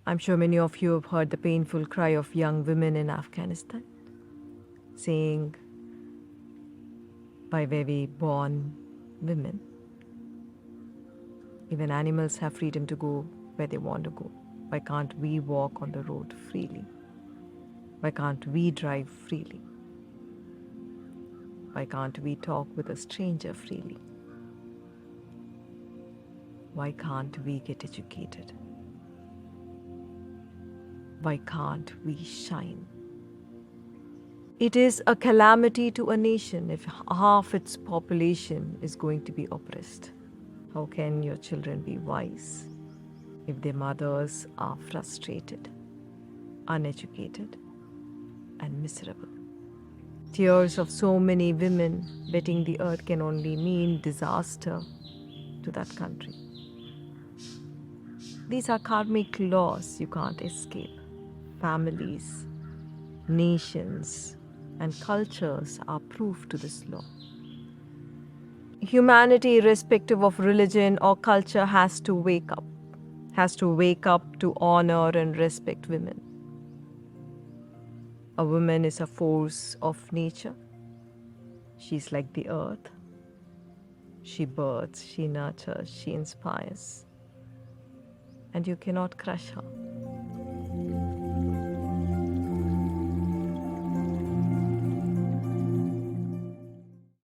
I'm sure many of you have heard the painful cry of young women in Afghanistan, saying, "Why were we born women? Even animals have freedom to go where they want to go. Why can't we walk on the road freely? Why can't we drive freely? Why can't we talk with a stranger freely? Why can't we get educated? Why can't we shine?" It is a calamity to a nation if half its population is going to be oppressed. How can your children be wise if their mothers are frustrated, uneducated, and miserable? Tears of so many women wetting the earth can only mean disaster to that country. These are karmic laws you can't escape. Families, nations, and cultures are proof to this law. Humanity, irrespective of religion or culture, has to wake up to honor and respect women. A woman is a force of nature. She's like the earth. She births, she nurtures, she inspires. And you cannot crush her.